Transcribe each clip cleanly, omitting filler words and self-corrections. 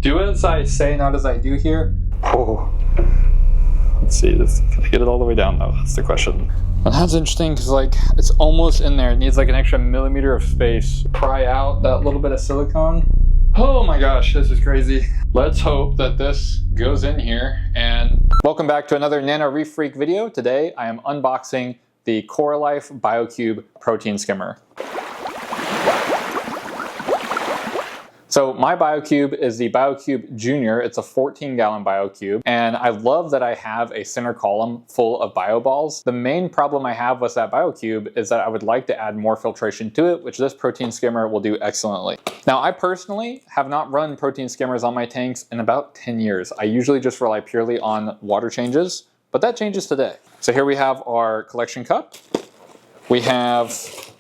Do as I say, not as I do here. Oh. Let's see, can I get it all the way down though? That's the question. And that's interesting because like it's almost in there. It needs like an extra millimeter of space. Pry out that little bit of silicone. Oh my gosh, this is crazy. Let's hope that this goes in here. And welcome back to another Nano Reef Freak video. Today I am unboxing the Coralife BioCube protein skimmer. So my BioCube is the BioCube Jr. It's a 14-gallon BioCube, and I love that I have a center column full of bio balls. The main problem I have with that BioCube is that I would like to add more filtration to it, which this protein skimmer will do excellently. Now, I personally have not run protein skimmers on my tanks in about 10 years. I usually just rely purely on water changes, but that changes today. So here we have our collection cup. We have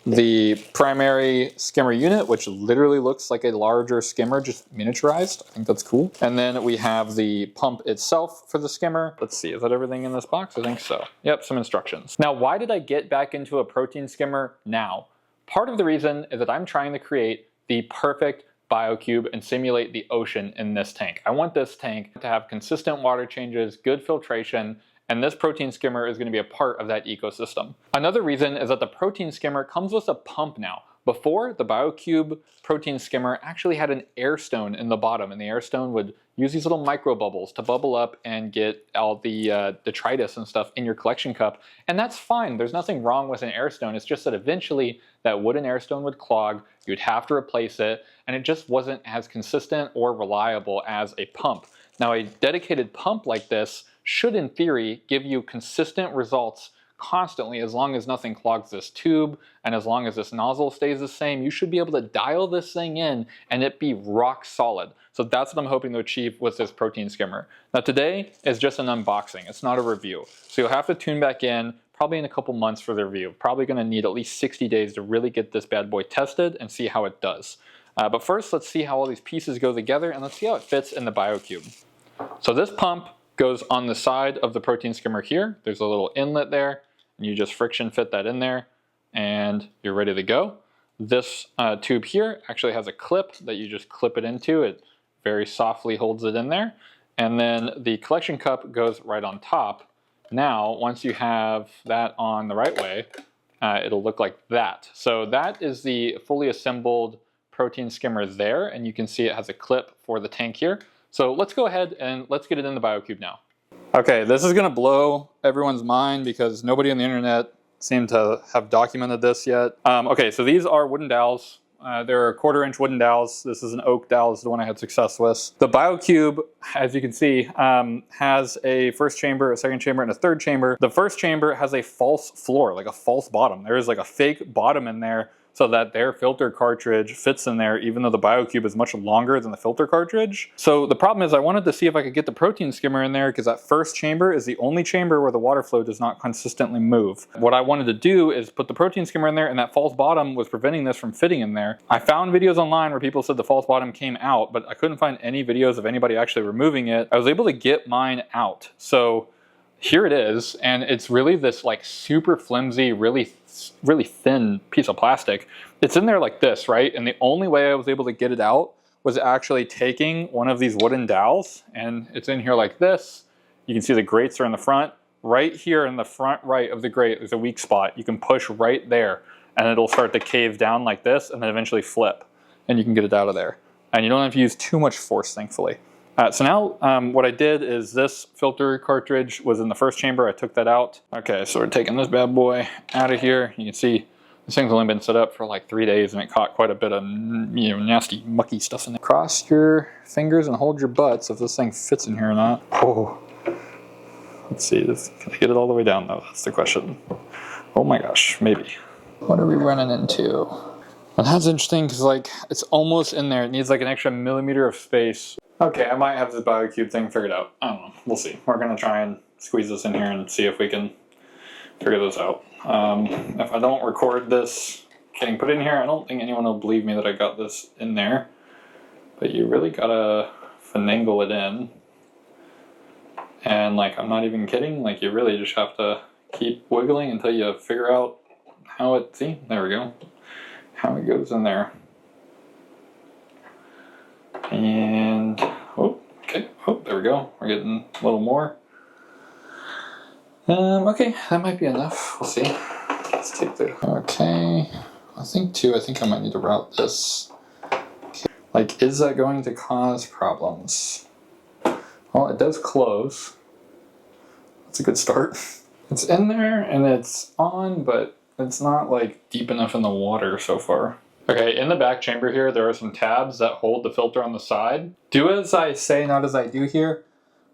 the primary skimmer unit, which literally looks like a larger skimmer, just miniaturized. I think that's cool. And then we have the pump itself for the skimmer. Let's see, is that everything in this box? I think so. Yep, some instructions. Now, why did I get back into a protein skimmer now? Part of the reason is that I'm trying to create the perfect BioCube and simulate the ocean in this tank. I want this tank to have consistent water changes, good filtration, and this protein skimmer is going to be a part of that ecosystem. Another reason is that the protein skimmer comes with a pump now. Before, the BioCube protein skimmer actually had an air stone in the bottom, and the air stone would use these little micro bubbles to bubble up and get all the detritus and stuff in your collection cup. And that's fine. There's nothing wrong with an air stone. It's just that eventually that wooden air stone would clog, you'd have to replace it, and it just wasn't as consistent or reliable as a pump. Now, a dedicated pump like this should, in theory, give you consistent results constantly as long as nothing clogs this tube and as long as this nozzle stays the same. You should be able to dial this thing in and it be rock solid. So that's what I'm hoping to achieve with this protein skimmer. Now today is just an unboxing, it's not a review. So you'll have to tune back in probably in a couple months for the review. Probably going to need at least 60 days to really get this bad boy tested and see how it does. But first, let's see how all these pieces go together and let's see how it fits in the BioCube. So this pump goes on the side of the protein skimmer here. There's a little inlet there, and you just friction fit that in there, and you're ready to go. This tube here actually has a clip that you just clip it into. It very softly holds it in there, and then the collection cup goes right on top. Now, once you have that on the right way, it'll look like that. So that is the fully assembled protein skimmer there, and you can see it has a clip for the tank here. So let's go ahead and let's get it in the BioCube now. Okay, this is gonna blow everyone's mind because nobody on the internet seemed to have documented this yet. Okay, so these are wooden dowels. They're 1/4-inch wooden dowels. This is an oak dowel, this is the one I had success with. The BioCube, as you can see, has a first chamber, a second chamber, and a third chamber. The first chamber has a false floor, like a false bottom. There is like a fake bottom in there so that their filter cartridge fits in there, even though the BioCube is much longer than the filter cartridge. So the problem is I wanted to see if I could get the protein skimmer in there because that first chamber is the only chamber where the water flow does not consistently move. What I wanted to do is put the protein skimmer in there, and that false bottom was preventing this from fitting in there. I found videos online where people said the false bottom came out, but I couldn't find any videos of anybody actually removing it. I was able to get mine out. So here it is, and it's really this like super flimsy, really thin piece of plastic. It's in there like this, right? And the only way I was able to get it out was actually taking one of these wooden dowels, and it's in here like this. You can see the grates are in the front. Right here in the front right of the grate, there's a weak spot. You can push right there, and it'll start to cave down like this, and then eventually flip, and you can get it out of there. And you don't have to use too much force, thankfully. So now what I did is this filter cartridge was in the first chamber. I took that out. Okay, so we're taking this bad boy out of here. You can see this thing's only been set up for like 3 days and it caught quite a bit of nasty mucky stuff in there. Cross your fingers and hold your butts if this thing fits in here or not. Oh, let's see, can I get it all the way down though? That's the question. Oh my gosh, maybe. What are we running into? Well, that's interesting because like it's almost in there. It needs like an extra millimeter of space. Okay, I might have this BioCube thing figured out. I don't know, we'll see. We're gonna try and squeeze this in here and see if we can figure this out. If I don't record this getting put in here, I don't think anyone will believe me that I got this in there. But you really gotta finagle it in. And like, I'm not even kidding, like you really just have to keep wiggling until you figure out how it, see, there we go, how it goes in there. And, oh, There we go. We're getting a little more. Okay, that might be enough. We'll see. Let's take the... Okay, I think I might need to route this. Okay. Like, is that going to cause problems? Well, it does close. That's a good start. It's in there and it's on, but it's not like deep enough in the water so far. Okay, in the back chamber here, there are some tabs that hold the filter on the side. Do as I say, not as I do here.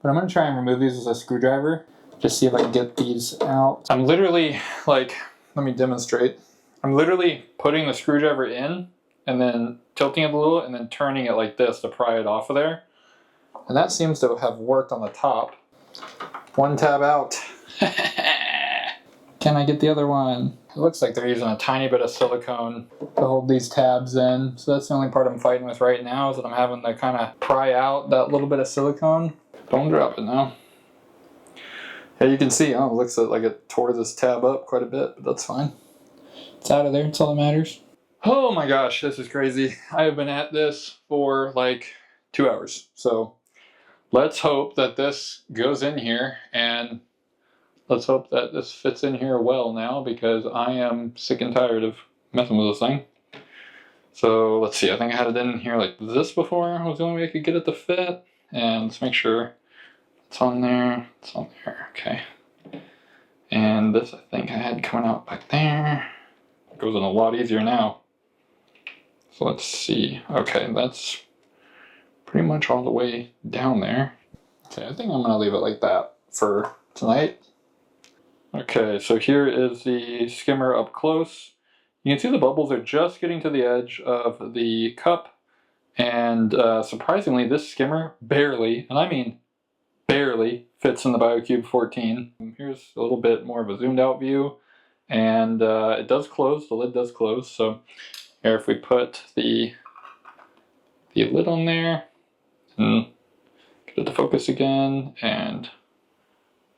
But I'm gonna try and remove these with a screwdriver. Just see if I can get these out. I'm literally like, let me demonstrate. I'm literally putting the screwdriver in and then tilting it a little and then turning it like this to pry it off of there. And that seems to have worked on the top. One tab out. Can I get the other one? It looks like they're using a tiny bit of silicone to hold these tabs in. So that's the only part I'm fighting with right now, is that I'm having to kind of pry out that little bit of silicone. Don't drop it now. Yeah, you can see, oh, it looks like it tore this tab up quite a bit, but that's fine. It's out of there, it's all that matters. Oh my gosh, this is crazy. I have been at this for like 2 hours. So let's hope that this goes in here, and let's hope that this fits in here well now, because I am sick and tired of messing with this thing. So let's see, I think I had it in here like this before. It was the only way I could get it to fit. And let's make sure it's on there, it's on there, okay. And this I think I had coming out back there. It goes in a lot easier now. So let's see, okay, that's pretty much all the way down there. Okay, I think I'm gonna leave it like that for tonight. Okay, so here is the skimmer up close. You can see the bubbles are just getting to the edge of the cup, and surprisingly this skimmer barely, and I mean barely, fits in the BioCube 14. Here's a little bit more of a zoomed out view, and it does close, the lid does close. So here, if we put the lid on there, and get it to focus again, and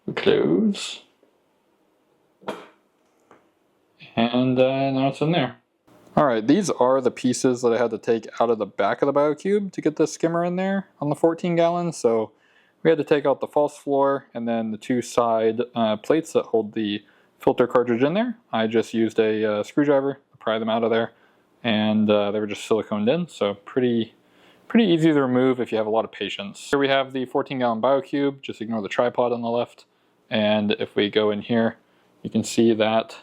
we close. And now it's in there. Alright, these are the pieces that I had to take out of the back of the BioCube to get the skimmer in there on the 14 gallon. So we had to take out the false floor and then the two side plates that hold the filter cartridge in there. I just used a screwdriver to pry them out of there, and they were just siliconed in, so pretty easy to remove if you have a lot of patience. Here we have the 14 gallon BioCube, just ignore the tripod on the left, and if we go in here, you can see that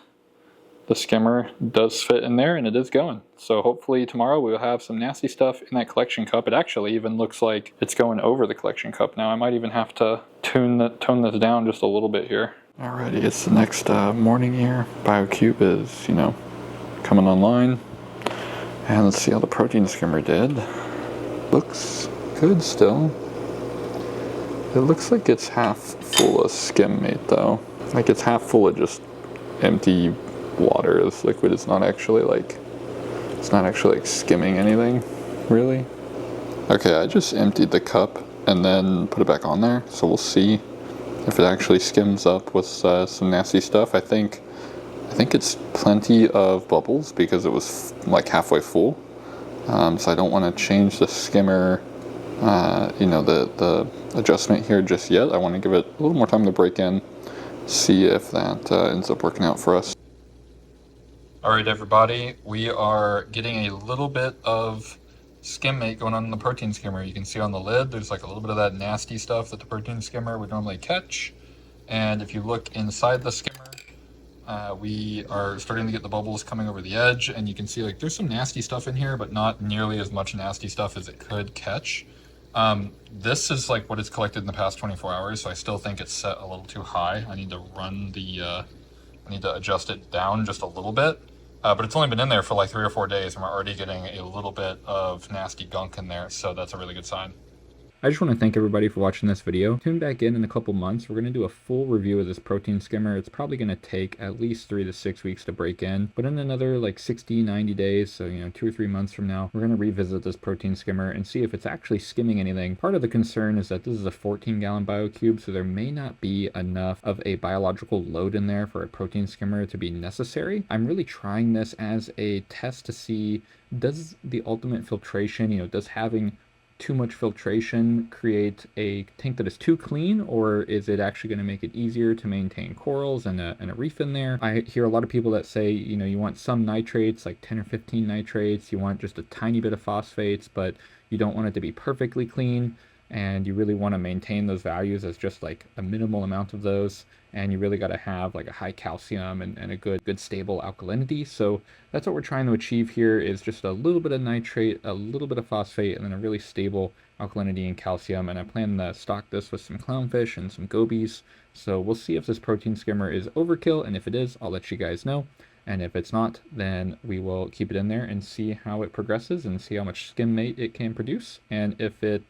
the skimmer does fit in there and it is going. So hopefully tomorrow we'll have some nasty stuff in that collection cup. It actually even looks like it's going over the collection cup now. I might even have to tone this down just a little bit here. Alrighty, it's the next morning here. BioCube is, you know, coming online. And let's see how the protein skimmer did. Looks good still. It looks like it's half full of skim mate though. Like it's half full of just empty water. This liquid is not actually like, it's not actually like skimming anything, really. Okay, I just emptied the cup and then put it back on there, so we'll see if it actually skims up with some nasty stuff. I think it's plenty of bubbles because it was like halfway full. So I don't want to change the skimmer, you know, the adjustment here just yet. I want to give it a little more time to break in, see if that ends up working out for us. Alright everybody, we are getting a little bit of skim mate going on in the protein skimmer. You can see on the lid there's like a little bit of that nasty stuff that the protein skimmer would normally catch. And if you look inside the skimmer, we are starting to get the bubbles coming over the edge, and you can see like there's some nasty stuff in here, but not nearly as much nasty stuff as it could catch. This is like what it's collected in the past 24 hours, so I still think it's set a little too high. I need to run the, I need to adjust it down just a little bit. But it's only been in there for like 3 or 4 days, and we're already getting a little bit of nasty gunk in there, so that's a really good sign. I just want to thank everybody for watching this video. Tune back in a couple months. We're going to do a full review of this protein skimmer. It's probably going to take at least 3 to 6 weeks to break in, but in another like 60, 90 days, so 2 or 3 months from now, we're going to revisit this protein skimmer and see if it's actually skimming anything. Part of the concern is that this is a 14 gallon BioCube, so there may not be enough of a biological load in there for a protein skimmer to be necessary. I'm really trying this as a test to see, does the ultimate filtration, does having too much filtration create a tank that is too clean, or is it actually going to make it easier to maintain corals and a reef in there? I hear a lot of people that say, you know, you want some nitrates, like 10 or 15 nitrates, you want just a tiny bit of phosphates, but you don't want it to be perfectly clean, and you really want to maintain those values as just like a minimal amount of those, and you really got to have like a high calcium and a good stable alkalinity. So that's what we're trying to achieve here, is just a little bit of nitrate, a little bit of phosphate, and then a really stable alkalinity and calcium. And I plan to stock this with some clownfish and some gobies. So we'll see if this protein skimmer is overkill, and if it is, I'll let you guys know. And if it's not, then we will keep it in there and see how it progresses and see how much skim mate it can produce. And if it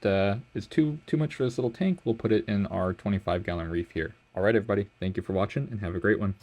is too much for this little tank, we'll put it in our 25-gallon reef here. All right, everybody, thank you for watching and have a great one.